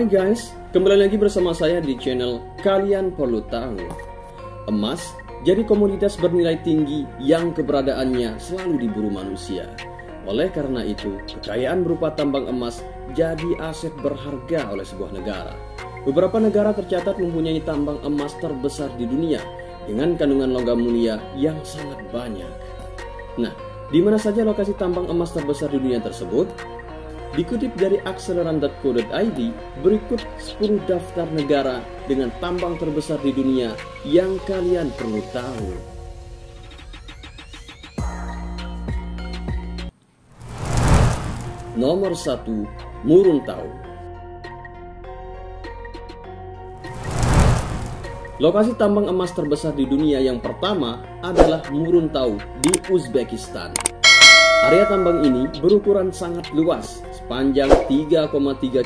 Hai guys, kembali lagi bersama saya di channel Kalian Perlu Tahu. Emas jadi komoditas bernilai tinggi yang keberadaannya selalu diburu manusia. Oleh karena itu, kekayaan berupa tambang emas jadi aset berharga oleh sebuah negara. Beberapa negara tercatat mempunyai tambang emas terbesar di dunia dengan kandungan logam mulia yang sangat banyak. Nah, di mana saja lokasi tambang emas terbesar di dunia tersebut? Dikutip dari Acceleran.co.id, berikut 10 daftar negara dengan tambang terbesar di dunia yang kalian perlu tahu. Nomor 1, Muruntau. Lokasi tambang emas terbesar di dunia yang pertama adalah Muruntau di Uzbekistan. Area tambang ini berukuran sangat luas, sepanjang 3,3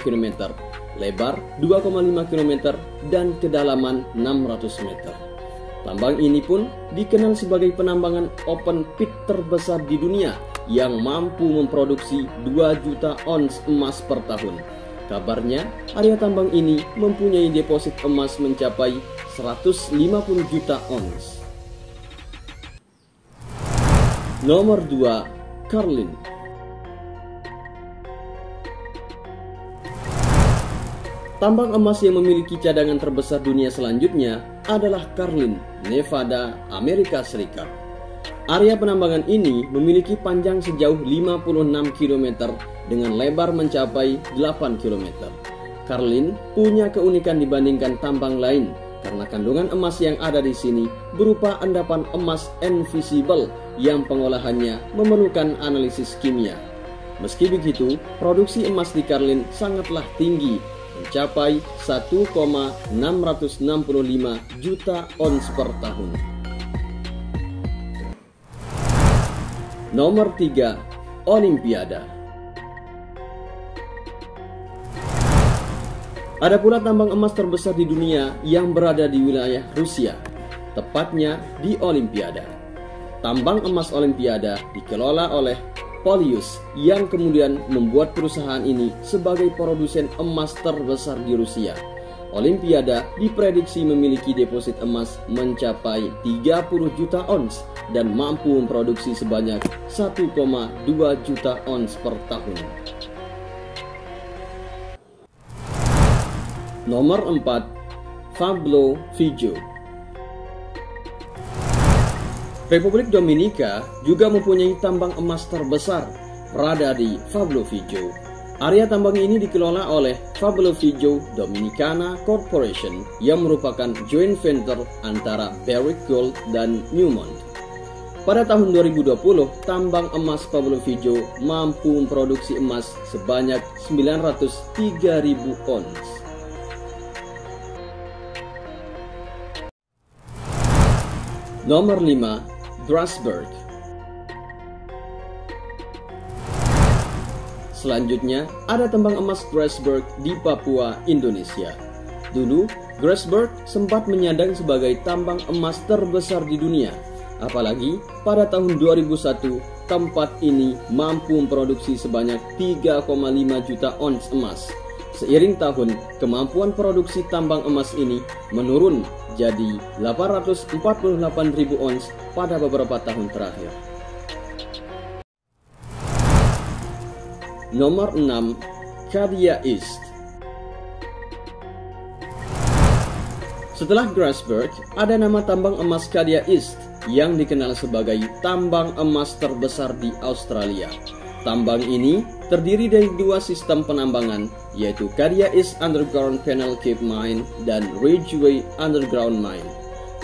km, lebar 2,5 km, dan kedalaman 600 meter. Tambang ini pun dikenal sebagai penambangan open pit terbesar di dunia yang mampu memproduksi 2 juta ons emas per tahun. Kabarnya, area tambang ini mempunyai deposit emas mencapai 150 juta ons. Nomor 2, Karlin. Tambang emas yang memiliki cadangan terbesar dunia selanjutnya adalah Karlin, Nevada, Amerika Serikat. Area penambangan ini memiliki panjang sejauh 56 km dengan lebar mencapai 8 km. Karlin punya keunikan dibandingkan tambang lain karena kandungan emas yang ada di sini berupa endapan emas invisible yang pengolahannya memerlukan analisis kimia. Meski begitu, produksi emas di Karlin sangatlah tinggi, mencapai 1,665 juta ons per tahun. Nomor 3, Olimpiada. Ada pula tambang emas terbesar di dunia yang berada di wilayah Rusia, tepatnya di Olimpiada. Tambang emas Olimpiada dikelola oleh Polyus yang kemudian membuat perusahaan ini sebagai produsen emas terbesar di Rusia. Olimpiada diprediksi memiliki deposit emas mencapai 30 juta ons dan mampu memproduksi sebanyak 1,2 juta ons per tahun. Nomor 4, Pablo Fijo. Republik Dominika juga mempunyai tambang emas terbesar berada di Pablo Fijo. Area tambang ini dikelola oleh Pablo Fijo Dominicana Corporation yang merupakan joint venture antara Barrick Gold dan Newmont. Pada tahun 2020, tambang emas Pablo Fijo mampu memproduksi emas sebanyak 903.000 ons. Nomor 5, Grasberg. Selanjutnya, ada tambang emas Grasberg di Papua, Indonesia. Dulu, Grasberg sempat menyandang sebagai tambang emas terbesar di dunia. Apalagi pada tahun 2001, tempat ini mampu memproduksi sebanyak 3,5 juta ons emas. Seiring tahun, kemampuan produksi tambang emas ini menurun jadi 848.000 ons pada beberapa tahun terakhir. Nomor 6, Cadia East. Setelah Grasberg, ada nama tambang emas Cadia East yang dikenal sebagai tambang emas terbesar di Australia. Tambang ini terdiri dari 2 sistem penambangan, yaitu Cadia East Underground Panel Cave Mine dan Ridgeway Underground Mine.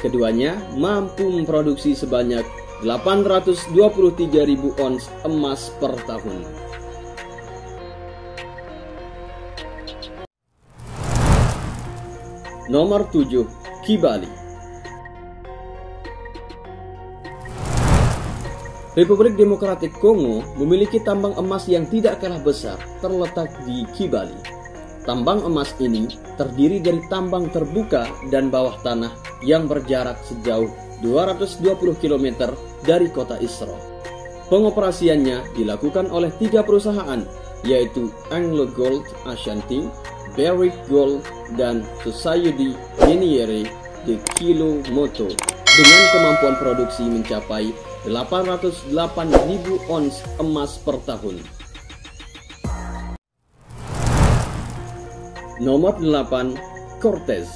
Keduanya mampu memproduksi sebanyak 823.000 ons emas per tahun. Nomor 7, Kibali. Republik Demokratik Kongo memiliki tambang emas yang tidak kalah besar terletak di Kibali. Tambang emas ini terdiri dari tambang terbuka dan bawah tanah yang berjarak sejauh 220 km dari kota Isro. Pengoperasiannya dilakukan oleh 3 perusahaan, yaitu Anglo Gold Ashanti, Barrick Gold dan Societe Miniere de Kealomoto dengan kemampuan produksi mencapai 808.000 ons emas per tahun. Nomor 8, Cortez.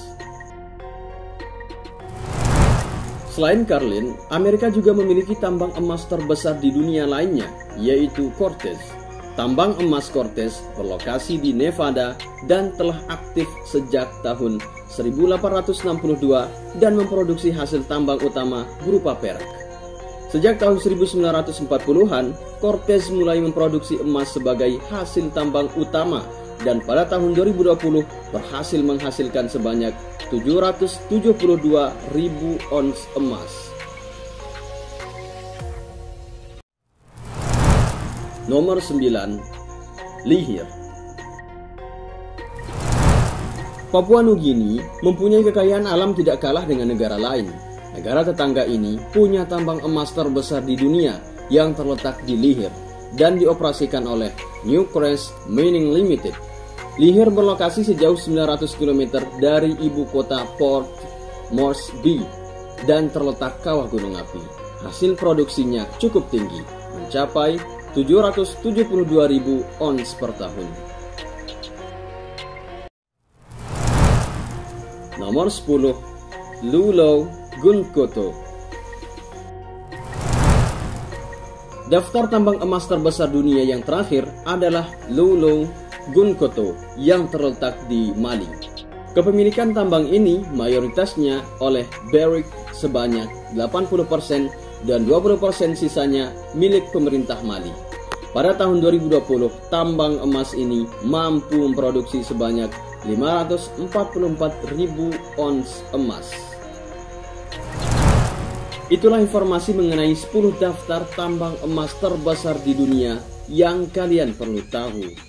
Selain Carlin, Amerika juga memiliki tambang emas terbesar di dunia lainnya, yaitu Cortez. Tambang emas Cortez berlokasi di Nevada dan telah aktif sejak tahun 1862 dan memproduksi hasil tambang utama berupa perak. Sejak tahun 1940-an, Cortez mulai memproduksi emas sebagai hasil tambang utama dan pada tahun 2020 berhasil menghasilkan sebanyak 772.000 ons emas. Nomor 9, Lihir. Papua Nugini mempunyai kekayaan alam tidak kalah dengan negara lain. Negara tetangga ini punya tambang emas terbesar di dunia yang terletak di Lihir dan dioperasikan oleh Newcrest Mining Limited. Lihir berlokasi sejauh 900 km dari ibu kota Port Moresby dan terletak kawah gunung api. Hasil produksinya cukup tinggi, mencapai 772.000 ons per tahun. Nomor 10, Loulo Gounkoto. Daftar tambang emas terbesar dunia yang terakhir adalah Loulo Gounkoto yang terletak di Mali. Kepemilikan tambang ini mayoritasnya oleh Barrick sebanyak 80% dan 20% sisanya milik pemerintah Mali. Pada tahun 2020, tambang emas ini mampu memproduksi sebanyak 544.000 ons emas. Itulah informasi mengenai 10 daftar tambang emas terbesar di dunia yang kalian perlu tahu.